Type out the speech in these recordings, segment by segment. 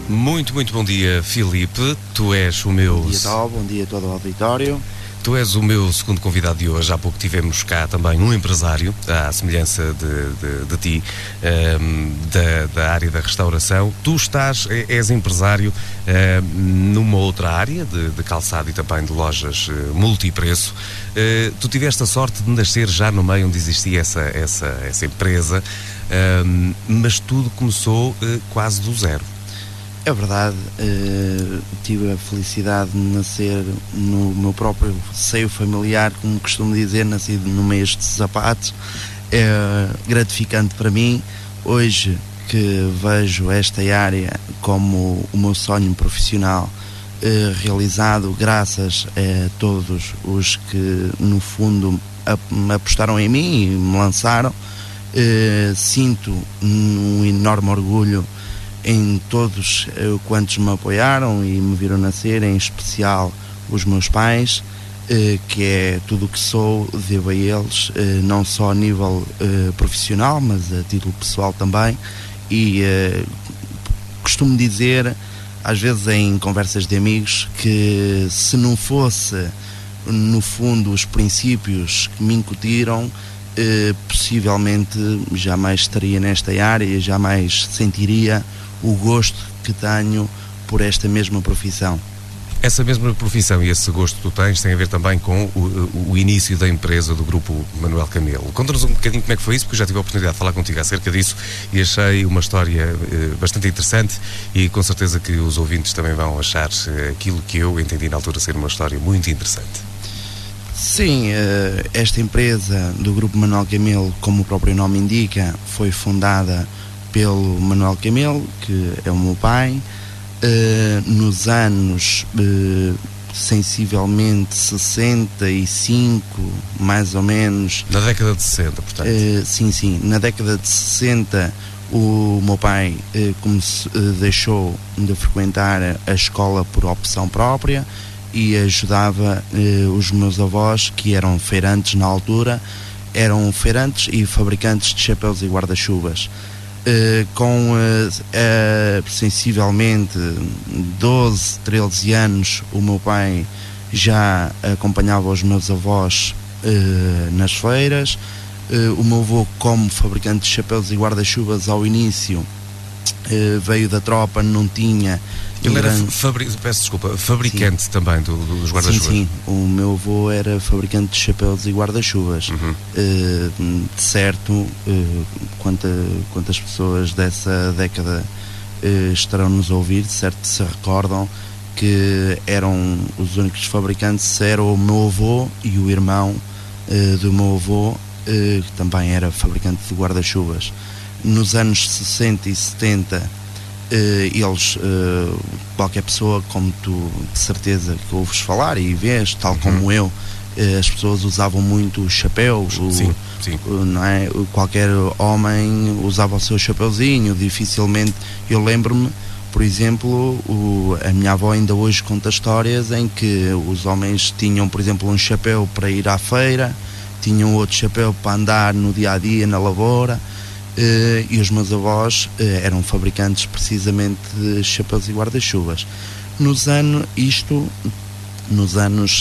Muito bom dia, Filipe. Tu és o meu... Bom dia a todo o auditório. Tu és o meu segundo convidado de hoje. Há pouco tivemos cá também um empresário, à semelhança de ti, da área da restauração. Tu és empresário numa outra área, de calçado e também de lojas multipreço. Tu tiveste a sorte de nascer já no meio onde existia essa empresa, mas tudo começou quase do zero. É verdade, tive a felicidade de nascer no meu próprio seio familiar, como costumo dizer, nascido no meio de sapatos. É gratificante para mim, hoje que vejo esta área como o meu sonho profissional realizado graças a todos os que no fundo apostaram em mim e me lançaram. Sinto um enorme orgulho em todos quantos me apoiaram e me viram nascer, em especial os meus pais, que é tudo o que sou, devo a eles, não só a nível profissional, mas a título pessoal também. E costumo dizer, às vezes em conversas de amigos, que se não fosse, no fundo, os princípios que me incutiram, possivelmente jamais estaria nesta área e jamais sentiria o gosto que tenho por esta mesma profissão. Essa mesma profissão e esse gosto que tu tens tem a ver também com o início da empresa do Grupo Manuel Camelo. Conta-nos um bocadinho como é que foi isso, porque já tive a oportunidade de falar contigo acerca disso e achei uma história bastante interessante e com certeza que os ouvintes também vão achar aquilo que eu entendi na altura ser uma história muito interessante. Sim, esta empresa do Grupo Manuel Camelo, como o próprio nome indica, foi fundada pelo Manuel Camelo, que é o meu pai, nos anos sensivelmente 65, mais ou menos. Na década de 60, portanto. Sim, na década de 60 o meu pai deixou de frequentar a escola por opção própria e ajudava os meus avós, que eram feirantes na altura, eram feirantes e fabricantes de chapéus e guarda-chuvas. Com sensivelmente 12, 13 anos, o meu pai já acompanhava os meus avós nas feiras. O meu avô, como fabricante de chapéus e guarda-chuvas, ao início veio da tropa, não tinha... Ele era fabricante sim. Também dos guarda-chuvas? Sim, o meu avô era fabricante de chapéus e guarda-chuvas. De certo, quantas pessoas dessa década estarão-nos a ouvir, de certo se recordam que eram os únicos fabricantes, era o meu avô e o irmão do meu avô, que também era fabricante de guarda-chuvas. Nos anos 60 e 70, eles, qualquer pessoa, como tu de certeza que ouves falar e vês, tal como eu, as pessoas usavam muito o chapéu. Sim. Não é? Qualquer homem usava o seu chapeuzinho. Dificilmente, eu lembro-me, por exemplo, a minha avó ainda hoje conta histórias em que os homens tinham, por exemplo, um chapéu para ir à feira, tinham outro chapéu para andar no dia a dia na lavoura. E os meus avós eram fabricantes precisamente de chapéus e guarda-chuvas. Nos anos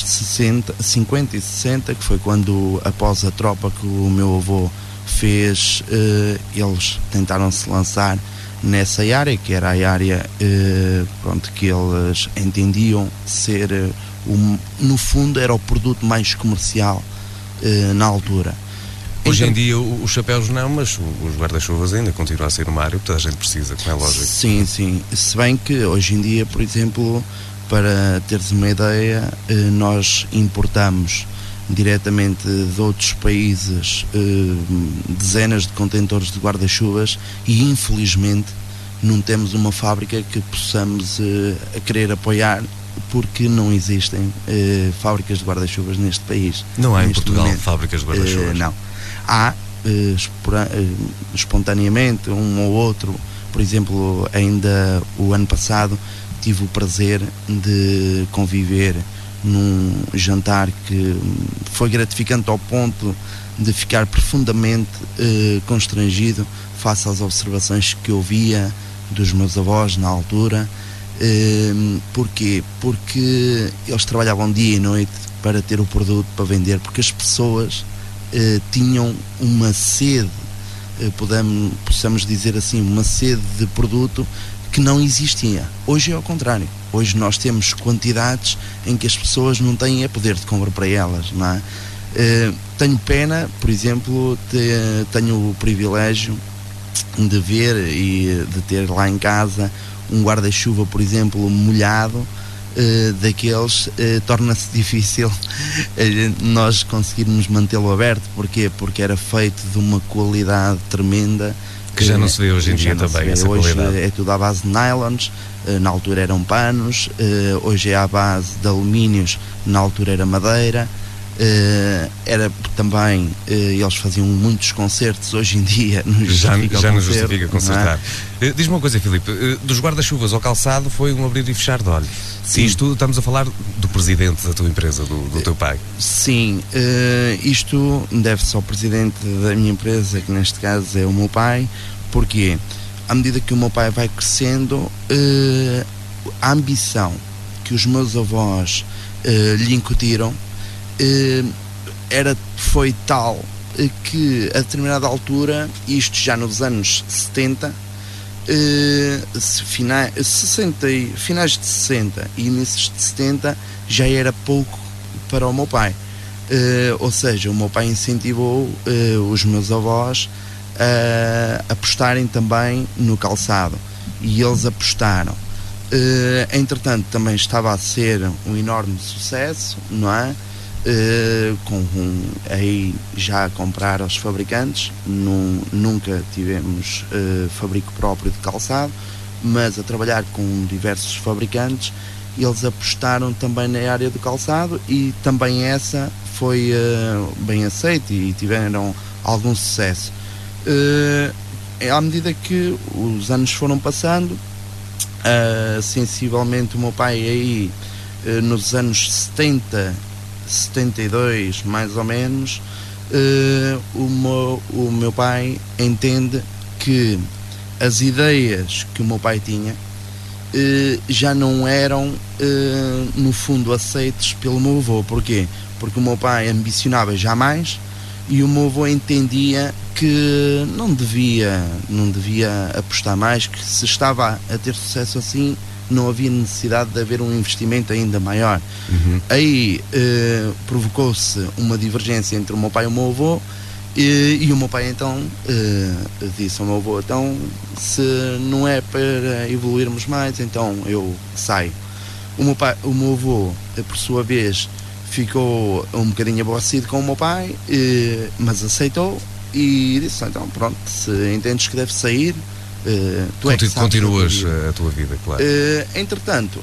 50 e 60, que foi quando, após a tropa que o meu avô fez, eles tentaram se lançar nessa área, que era a área que eles entendiam ser, no fundo, era o produto mais comercial na altura. Hoje em dia os chapéus não, mas os guarda-chuvas ainda continuam a ser uma área que toda a gente precisa, como é lógico. Sim. Se bem que hoje em dia, por exemplo, para teres uma ideia, nós importamos diretamente de outros países dezenas de contentores de guarda-chuvas e infelizmente não temos uma fábrica que possamos querer apoiar, porque não existem fábricas de guarda-chuvas neste país. Não há em Portugal fábricas de guarda-chuvas? Não. Há espontaneamente um ou outro. Por exemplo, ainda o ano passado tive o prazer de conviver num jantar que foi gratificante ao ponto de ficar profundamente constrangido face às observações que eu via dos meus avós na altura. Porquê? Porque eles trabalhavam dia e noite para ter o produto para vender, porque as pessoas tinham uma sede, possamos dizer assim, uma sede de produto que não existia. Hoje é ao contrário. Hoje nós temos quantidades em que as pessoas não têm poder de compra para elas, não é? Tenho pena, por exemplo, tenho o privilégio de ver e de ter lá em casa um guarda-chuva, por exemplo, molhado, daqueles, torna-se difícil nós conseguirmos mantê-lo aberto. Porquê? Porque era feito de uma qualidade tremenda que já não se vê hoje em dia também, essa hoje qualidade. É tudo à base de nylons, na altura eram panos, hoje é à base de alumínios, na altura era madeira. Era também, eles faziam muitos concertos, hoje em dia já não justifica consertar. Diz-me uma coisa, Filipe, dos guarda-chuvas ao calçado foi um abrir e fechar de olhos. Sim. Isto estamos a falar do presidente da tua empresa, do teu pai. Sim, isto deve-se ao presidente da minha empresa, que neste caso é o meu pai. Porque à medida que o meu pai vai crescendo, a ambição que os meus avós lhe incutiram foi tal que a determinada altura, isto já nos anos 70, finais de 60 e inícios de 70, já era pouco para o meu pai. Ou seja, o meu pai incentivou os meus avós a apostarem também no calçado, e eles apostaram. Entretanto, também estava a ser um enorme sucesso, não é? Aí já a comprar aos fabricantes, nunca tivemos fabrico próprio de calçado, mas a trabalhar com diversos fabricantes. Eles apostaram também na área do calçado, e também essa foi bem aceita e tiveram algum sucesso. À medida que os anos foram passando, sensivelmente o meu pai aí nos anos 70, 72 mais ou menos, o meu pai entende que as ideias que o meu pai tinha já não eram no fundo aceites pelo meu avô. Porquê? Porque o meu pai ambicionava já mais, e o meu avô entendia que não devia apostar mais, que se estava a ter sucesso assim, não havia necessidade de haver um investimento ainda maior. Aí provocou-se uma divergência entre o meu pai e o meu avô, e o meu pai então disse ao meu avô: então, se não é para evoluirmos mais, então eu saio. O meu avô, por sua vez, ficou um bocadinho aborrecido com o meu pai, mas aceitou e disse: então pronto, se entendes que deve sair, continuas a tua vida, claro. Entretanto,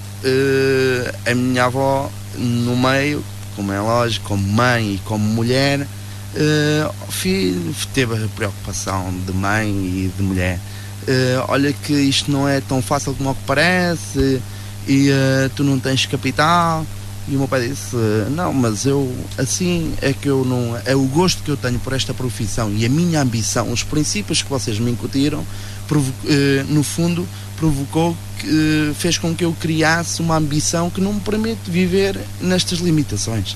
a minha avó no meio, como é lógico, como mãe e como mulher, teve a preocupação de mãe e de mulher. Olha que isto não é tão fácil como o que parece, e tu não tens capital. E o meu pai disse: não, mas eu, assim é que eu não, é o gosto que eu tenho por esta profissão e a minha ambição, os princípios que vocês me incutiram, no fundo provocou, fez com que eu criasse uma ambição que não me permite viver nestas limitações.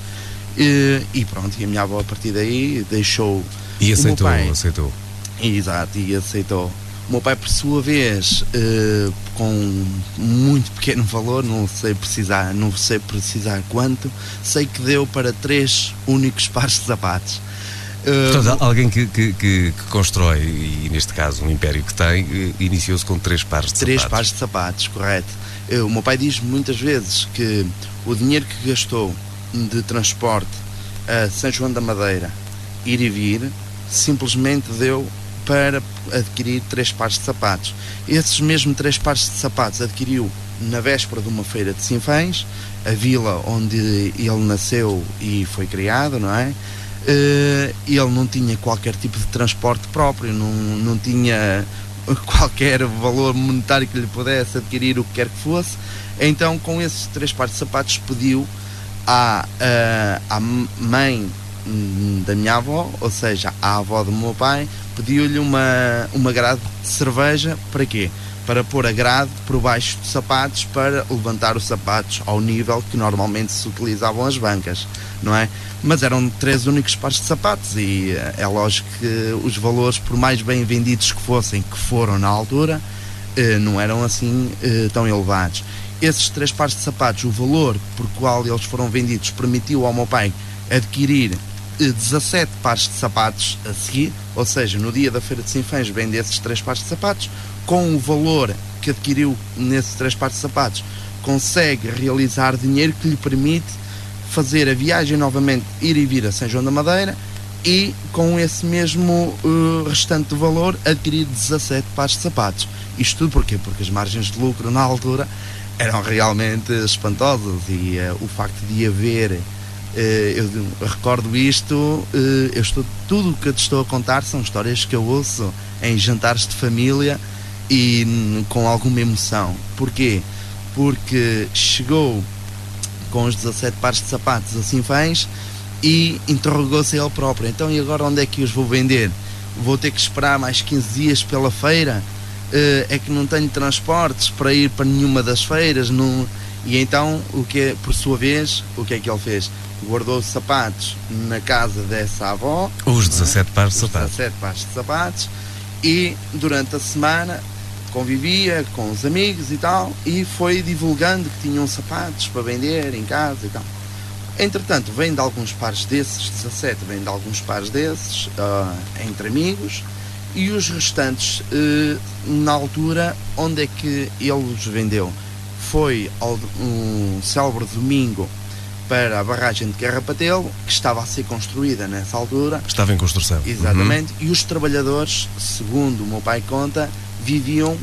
E pronto, e a minha avó a partir daí deixou. E aceitou, aceitou. Exato, e aceitou. O meu pai, por sua vez, com muito pequeno valor, não sei precisar quanto, sei que deu para 3 únicos pares de sapatos. Portanto, alguém que constrói, e neste caso um império que tem, iniciou-se com 3 pares de sapatos. 3 pares de sapatos, correto. O meu pai diz muitas vezes que o dinheiro que gastou de transporte a São João da Madeira, ir e vir, simplesmente deu para adquirir 3 pares de sapatos. Esses mesmos 3 pares de sapatos adquiriu na véspera de uma feira de Sinfãs, a vila onde ele nasceu e foi criado, não é? Ele não tinha qualquer tipo de transporte próprio, não tinha qualquer valor monetário que lhe pudesse adquirir o que quer que fosse. Então, com esses 3 pares de sapatos, pediu à mãe da minha avó, ou seja, à avó do meu pai, pediu-lhe uma grade de cerveja. Para quê? para pôr a grade por baixo dos sapatos, para levantar os sapatos ao nível que normalmente se utilizavam as bancas, não é? Mas eram 3 únicos pares de sapatos e é lógico que os valores, por mais bem vendidos que fossem, que foram na altura, não eram assim tão elevados. Esses 3 pares de sapatos, o valor por qual eles foram vendidos permitiu ao meu pai adquirir 17 pares de sapatos a seguir, ou seja, no dia da Feira de Sinfãs vende esses 3 pares de sapatos. Com o valor que adquiriu nesses 3 pares de sapatos, consegue realizar dinheiro que lhe permite fazer a viagem novamente, ir e vir a São João da Madeira, e com esse mesmo restante de valor adquirir 17 pares de sapatos. Isto tudo porquê? Porque as margens de lucro na altura eram realmente espantosas e o facto de haver, eu recordo isto, tudo o que eu te estou a contar são histórias que eu ouço em jantares de família e com alguma emoção. Porquê? Porque chegou com os 17 pares de sapatos a Sinfãs e interrogou-se ele próprio: então, e agora onde é que os vou vender? Vou ter que esperar mais 15 dias pela feira? É que não tenho transportes para ir para nenhuma das feiras, não... E então, por sua vez, o que é que ele fez? Guardou os sapatos na casa dessa avó, os 17 pares de sapatos. 17 pares de sapatos, e durante a semana convivia com os amigos e tal, e foi divulgando que tinham sapatos para vender em casa e tal. Entretanto, vende alguns pares desses, 17, vende alguns pares desses entre amigos, e os restantes, na altura, onde é que ele os vendeu? Foi ao um célebre domingo para a barragem de Carrapatelo, que estava a ser construída nessa altura. Estava em construção. Exatamente. E os trabalhadores, segundo o meu pai conta, viviam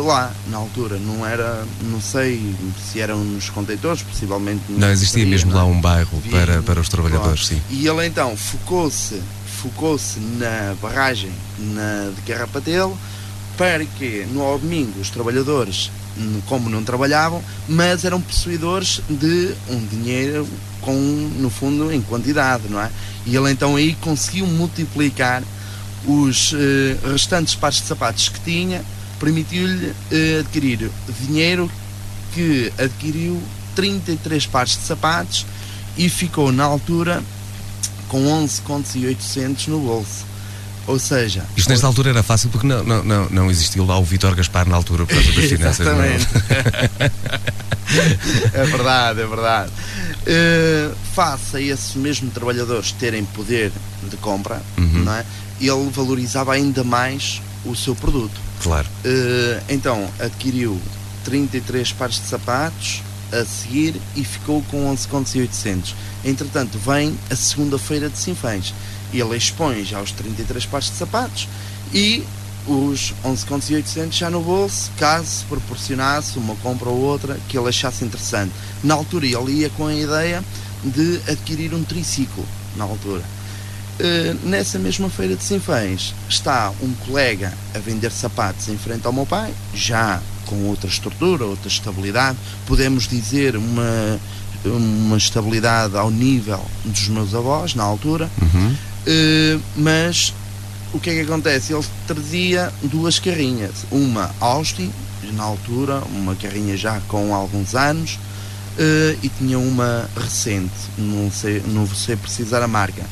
lá na altura. Não sei se eram nos contentores, possivelmente não existia mesmo lá um bairro para os trabalhadores. Sim. E ele então focou-se na barragem de Carrapatelo, para que no domingo os trabalhadores, como não trabalhavam, mas eram possuidores de um dinheiro no fundo, em quantidade, não é? E ele então aí conseguiu multiplicar os restantes pares de sapatos que tinha, permitiu-lhe adquirir dinheiro, que adquiriu 33 pares de sapatos e ficou na altura com 11 contos e 800 no bolso. Ou seja... Isto nesta altura era fácil porque não existiu lá o Vítor Gaspar na altura por causa das finanças. Exatamente. É verdade. Face a esses mesmos trabalhadores terem poder de compra, não é? Ele valorizava ainda mais o seu produto. Claro. Então adquiriu 33 pares de sapatos a seguir e ficou com 11 contos e 800. Entretanto, vem a segunda-feira de Sinfãs. Ele expõe já os 33 pares de sapatos e os 11 contos e 800 já no bolso, caso proporcionasse uma compra ou outra que ele achasse interessante. Na altura ele ia com a ideia de adquirir um triciclo, na altura. Nessa mesma feira de Sinfãs está um colega a vender sapatos em frente ao meu pai, já com outra estrutura, outra estabilidade, podemos dizer uma estabilidade ao nível dos meus avós na altura. Mas o que é que acontece? Ele trazia 2 carrinhas, uma Austin, na altura, uma carrinha já com alguns anos, e tinha uma recente, não sei precisar a marca.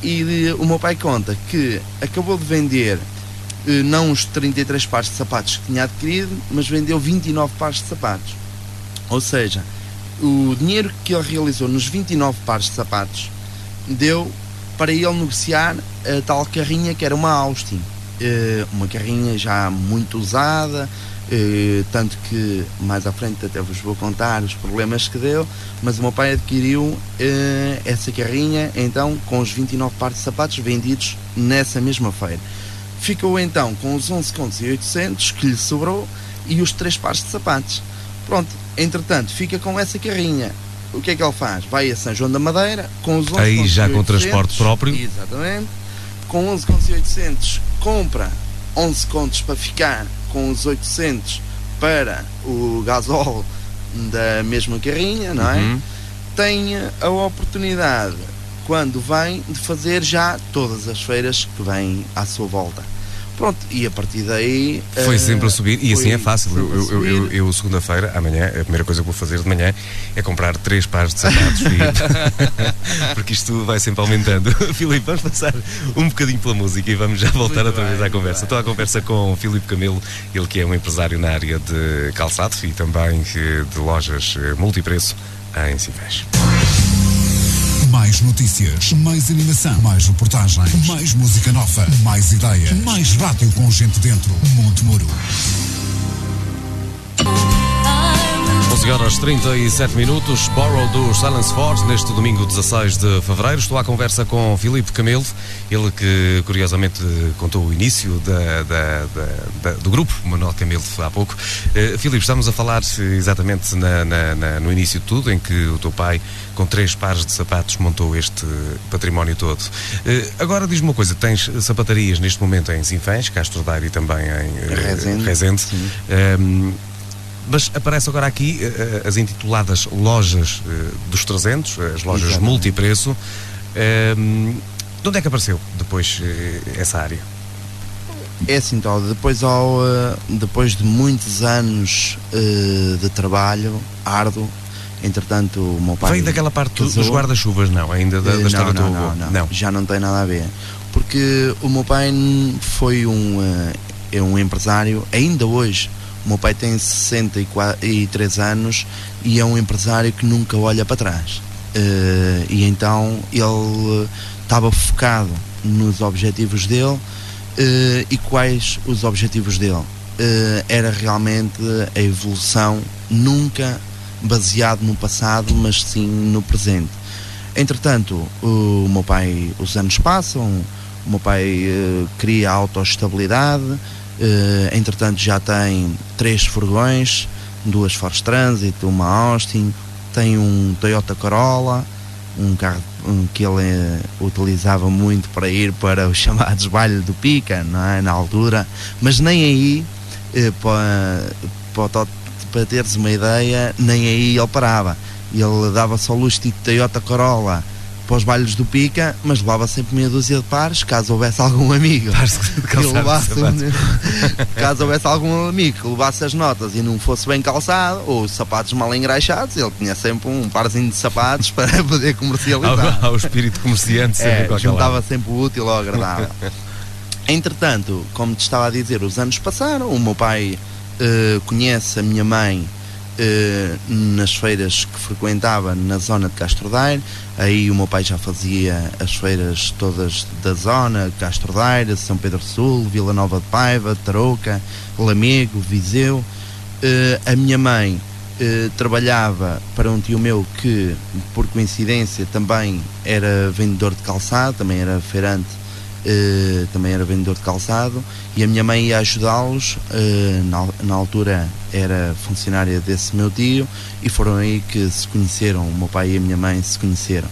E o meu pai conta que acabou de vender não os 33 pares de sapatos que tinha adquirido, mas vendeu 29 pares de sapatos. Ou seja, o dinheiro que ele realizou nos 29 pares de sapatos deu para ele negociar a tal carrinha, que era uma Austin, uma carrinha já muito usada, tanto que mais à frente até vos vou contar os problemas que deu, mas o meu pai adquiriu essa carrinha então com os 29 pares de sapatos vendidos nessa mesma feira. Ficou então com os 11 contos e 800 que lhe sobrou e os 3 pares de sapatos. Pronto, entretanto fica com essa carrinha. O que é que ele faz? Vai a São João da Madeira com os 11 aí contos já e 800, com transporte próprio. Exatamente. Com 11 contos e 800 compra 11 contos para ficar, com os 800 para o gasóleo da mesma carrinha, não é? Tem a oportunidade, quando vem, de fazer já todas as feiras que vêm à sua volta. Pronto, e a partir daí foi sempre a subir, e assim é fácil. Eu segunda-feira, amanhã, a primeira coisa que vou fazer de manhã é comprar 3 pares de sapatos porque isto vai sempre aumentando. Filipe, vamos passar um bocadinho pela música e vamos já voltar outra vez à conversa. Estou à conversa com o Filipe Camelo, ele que é um empresário na área de calçado e também de lojas multipreço em Sinfãs. Mais notícias, mais animação, mais reportagens, mais música nova, mais ideias, mais rádio com gente dentro. Montemuro. 11h37, Borrow dos Silence Force, neste domingo 16 de fevereiro. Estou à conversa com Filipe Camelo, ele que curiosamente contou o início do grupo Manuel Camelo há pouco. Filipe, estamos a falar exatamente no início de tudo, em que o teu pai, com 3 pares de sapatos, montou este património todo. Agora diz-me uma coisa, tens sapatarias neste momento em Sinfãs, Castro Daire e também em Rezende. Mas aparece agora aqui as intituladas lojas dos 300, as lojas Exatamente. multipreço. De onde é que apareceu depois essa área? É assim, então, depois de muitos anos de trabalho árduo, entretanto o meu pai... Veio daquela parte casou. dos guarda-chuvas, não? Ainda da história do teu avô? Não, já não tem nada a ver. Porque o meu pai foi um empresário, ainda hoje. O meu pai tem 63 anos e é um empresário que nunca olha para trás. E então ele estava focado nos objetivos dele. E quais os objetivos dele? Era realmente a evolução, nunca baseado no passado, mas sim no presente. Entretanto, o meu pai, os anos passam, o meu pai cria autoestabilidade. Entretanto já tem 3 furgões, 2 Ford Transit, uma Austin, tem um Toyota Corolla, um carro que ele utilizava muito para ir para os chamados bailes do Pica, não é? Na altura, mas nem aí, para teres uma ideia, nem aí ele parava. Ele dava só luxo de Toyota Corolla para os bailes do Pica, mas levava sempre meia dúzia de pares, caso houvesse algum amigo caso houvesse algum amigo que levasse as notas e não fosse bem calçado, ou sapatos mal engraxados, ele tinha sempre um parzinho de sapatos para poder comercializar. Ao espírito comerciante, juntava sempre o útil ao agradável. Entretanto, como te estava a dizer, os anos passaram, o meu pai conhece a minha mãe nas feiras que frequentava na zona de Castro Daire. Aí o meu pai já fazia as feiras todas da zona, Castro Daire, São Pedro Sul, Vila Nova de Paiva, Tarouca, Lamego, Viseu. A minha mãe trabalhava para um tio meu que, por coincidência, também era vendedor de calçado, também era feirante, também era vendedor de calçado, e a minha mãe ia ajudá-los. Na altura era funcionária desse meu tio, e foram aí que se conheceram, o meu pai e a minha mãe se conheceram.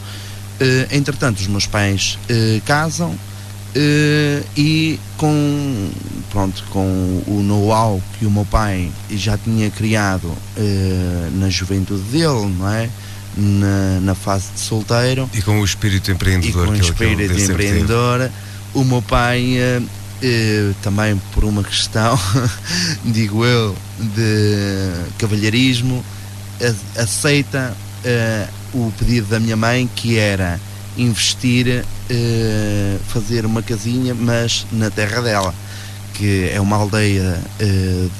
Entretanto, os meus pais casam, e com o know-how que o meu pai já tinha criado na juventude dele, não é? Na fase de solteiro, e com o espírito empreendedor, o meu pai, também por uma questão, digo eu, de cavalheirismo, aceita o pedido da minha mãe, que era investir, fazer uma casinha, mas na terra dela, que é uma aldeia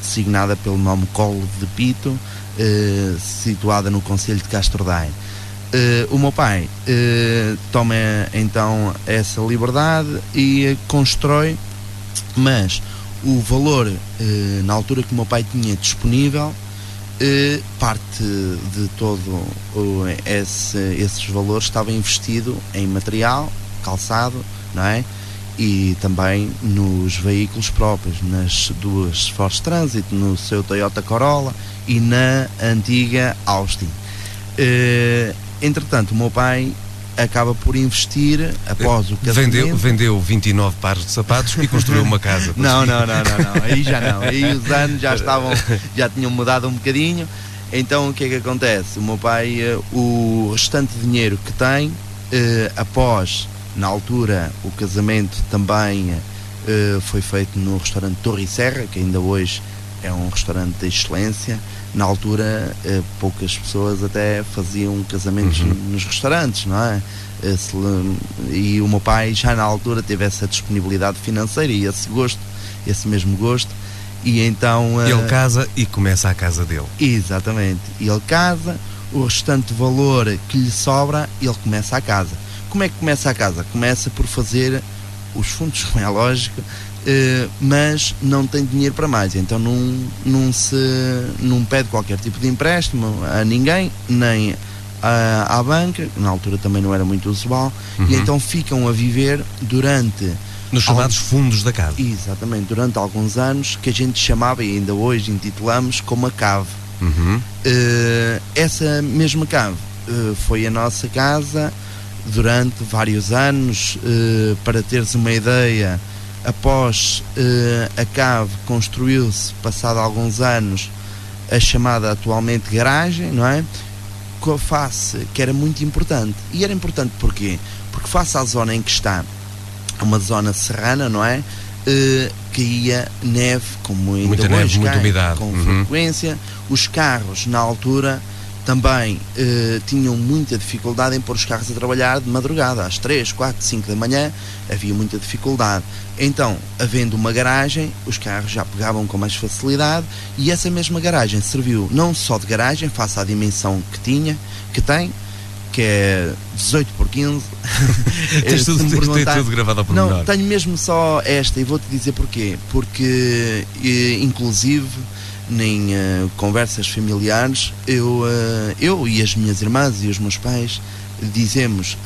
designada pelo nome Colo de Pito, situada no concelho de Castro Daire. O meu pai toma então essa liberdade e constrói, mas o valor na altura que o meu pai tinha disponível, parte de todo esses valores estava investido em material, calçado, não é? E também nos veículos próprios, nas 2 Ford Transit, no seu Toyota Corolla e na antiga Austin. Entretanto, o meu pai acaba por investir após o casamento. Vendeu 29 pares de sapatos e construiu uma casa. Não, aí já não. Aí os anos já tinham mudado um bocadinho. Então o que é que acontece? O meu pai, o restante dinheiro que tem, após, na altura, o casamento também foi feito no restaurante Torre e Serra, que ainda hoje é um restaurante de excelência. Na altura, poucas pessoas até faziam casamentos nos restaurantes, não é? E o meu pai já na altura teve essa disponibilidade financeira e esse mesmo gosto, e então... Ele casa e começa a casa dele. Exatamente, ele casa, o restante valor que lhe sobra, ele começa a casa. Como é que começa a casa? Começa por fazer os fundos, como é lógico, mas não tem dinheiro para mais, então não pede qualquer tipo de empréstimo a ninguém, nem à banca, na altura também não era muito usual, e então ficam a viver durante... Nos chamados fundos da casa. Exatamente, durante alguns anos, que a gente chamava, e ainda hoje intitulamos, como a cave. Essa mesma cave foi a nossa casa durante vários anos. Para teres uma ideia, após a cave construiu-se, passado alguns anos, a chamada atualmente garagem, não é? Com a face que era muito importante. E era importante porquê? Porque face à zona em que está, uma zona serrana, não é? Caía neve, como ainda muita hoje neve, muita umidade. Com frequência. Os carros, na altura, também tinham muita dificuldade em pôr os carros a trabalhar de madrugada, às 3, 4, 5 da manhã, havia muita dificuldade. Então, havendo uma garagem, os carros já pegavam com mais facilidade, e essa mesma garagem serviu não só de garagem, face à dimensão que tem, que é 18 por 15. Tens tudo gravado ao pormenor. Não, tenho mesmo só esta, e vou-te dizer porquê. Porque, inclusive, em conversas familiares, eu e as minhas irmãs e os meus pais dizemos,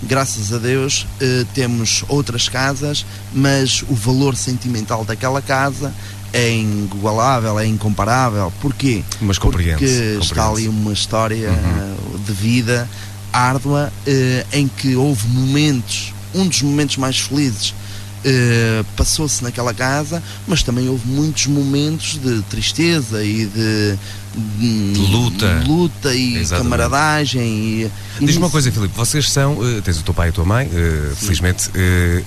graças a Deus, temos outras casas, mas o valor sentimental daquela casa é inigualável, é incomparável. Porquê? Mas porque está ali uma história de vida árdua, em que houve momentos, um dos momentos mais felizes passou-se naquela casa, mas também houve muitos momentos de tristeza e de luta e exatamente. Camaradagem. Diz-me uma coisa, Filipe, vocês são, tens o teu pai e a tua mãe, felizmente,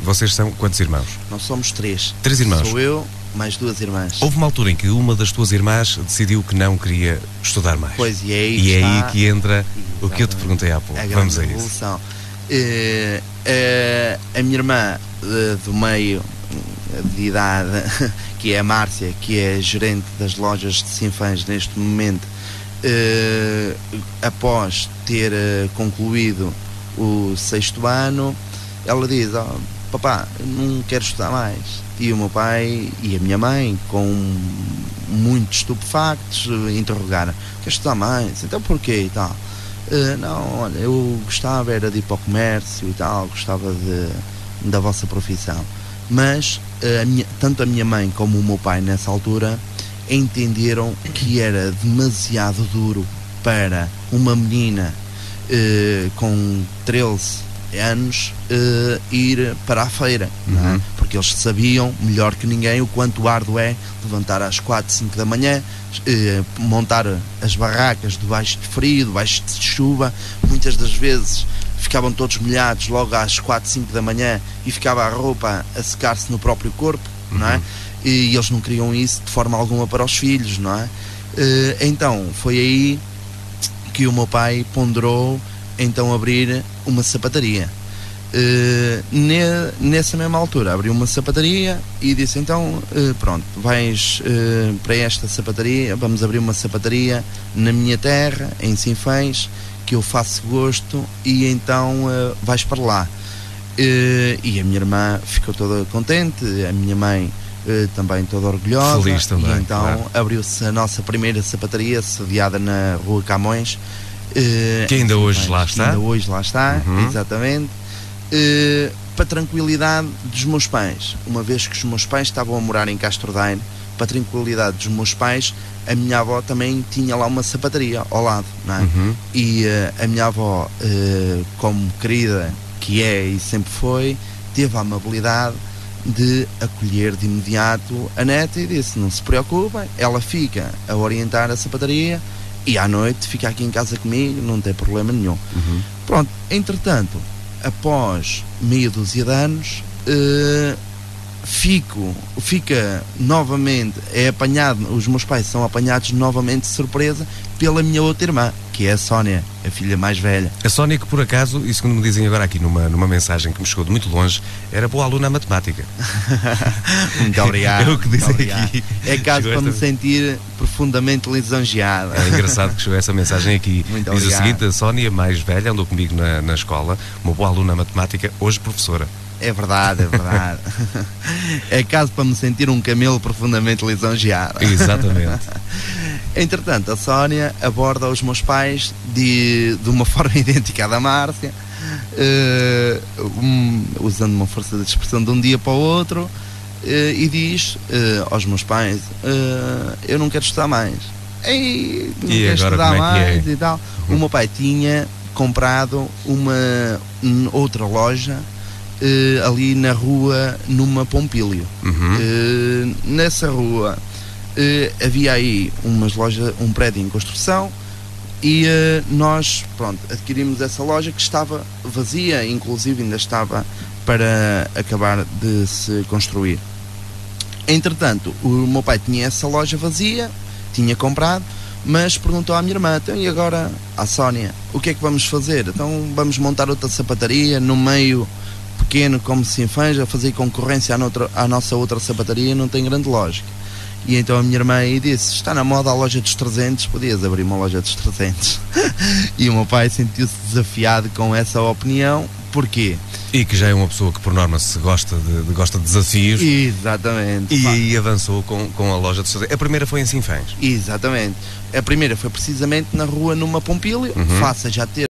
vocês são quantos irmãos? Nós somos 3. 3 irmãos? Sou eu, mais 2 irmãs. Houve uma altura em que uma das tuas irmãs decidiu que não queria estudar mais. Pois, e é aí que entra o que eu te perguntei há pouco. Vamos a isso. A minha irmã do meio de idade, que é a Márcia, que é gerente das lojas de Sinfãs neste momento, após ter concluído o 6º ano, ela diz: papá, não quero estudar mais. E o meu pai e a minha mãe, com muitos estupefactos, interrogaram: quer estudar mais? Então porquê e tal? Não, olha, eu gostava era de ir para o comércio e tal, gostava da vossa profissão. Mas tanto a minha mãe como o meu pai nessa altura entenderam que era demasiado duro para uma menina com 13 anos ir para a feira, não é? Porque eles sabiam melhor que ninguém o quanto árduo é levantar às 4, 5 da manhã, montar as barracas debaixo de frio, debaixo de chuva. Muitas das vezes ficavam todos molhados logo às 4, 5 da manhã e ficava a roupa a secar-se no próprio corpo, não é? E eles não queriam isso de forma alguma para os filhos, não é? Então foi aí que o meu pai ponderou então abrir uma sapataria. Nessa mesma altura abriu uma sapataria e disse: então pronto, vais para esta sapataria, vamos abrir uma sapataria na minha terra, em Sinfãs, que eu faço gosto, e então vais para lá. E a minha irmã ficou toda contente, a minha mãe também toda orgulhosa. Feliz também, e então claro. Abriu-se a nossa primeira sapataria, sediada na Rua Camões, que ainda hoje lá está. Ainda hoje lá está, exatamente. Para tranquilidade dos meus pais, uma vez que os meus pais estavam a morar em Castro Daire, para tranquilidade dos meus pais, a minha avó também tinha lá uma sapataria ao lado, não é? E a minha avó, como querida que é e sempre foi, teve a amabilidade de acolher de imediato a neta e disse: não se preocupem, ela fica a orientar a sapataria e à noite fica aqui em casa comigo, não tem problema nenhum. Pronto, entretanto, após meia dúzia de anos, fica novamente, os meus pais são apanhados novamente de surpresa pela minha outra irmã, que é a Sónia, a filha mais velha. A Sónia, que por acaso, e segundo me dizem agora aqui numa mensagem que me chegou de muito longe, era boa aluna à matemática. Muito obrigado. É o que dizem aqui. É caso para me sentir profundamente lisonjeado. É engraçado que chegou essa mensagem aqui. Muito Diz obrigado. o seguinte: a Sónia, mais velha, andou comigo na escola, uma boa aluna à matemática, hoje professora. É verdade, é verdade. É caso para me sentir um camelo profundamente lisonjeado. Exatamente. Entretanto, a Sónia aborda os meus pais de uma forma idêntica à da Márcia, usando uma força de expressão de um dia para o outro, e diz aos meus pais: eu não quero estudar mais. Ei, não quero estudar mais e tal. O meu pai tinha comprado uma outra loja ali na rua, numa Pompílio. Nessa rua havia aí umas lojas, um prédio em construção, e nós, pronto, adquirimos essa loja que estava vazia, inclusive ainda estava para acabar de se construir. Entretanto, o meu pai tinha essa loja vazia, tinha comprado, mas perguntou à minha irmã: então, e agora, à Sónia, o que é que vamos fazer? Então vamos montar outra sapataria no meio pequeno, como se faz, a fazer concorrência à nossa outra sapataria, não tem grande lógica. E então a minha irmã aí disse: está na moda a loja dos 300, podias abrir uma loja dos 300. E o meu pai sentiu-se desafiado com essa opinião. Porquê? E que já é uma pessoa que por norma se gosta de desafios. Exatamente. E aí avançou com a loja de 300. A primeira foi em Sinfãs. Exatamente. A primeira foi precisamente na rua, numa Pompílio, faça já ter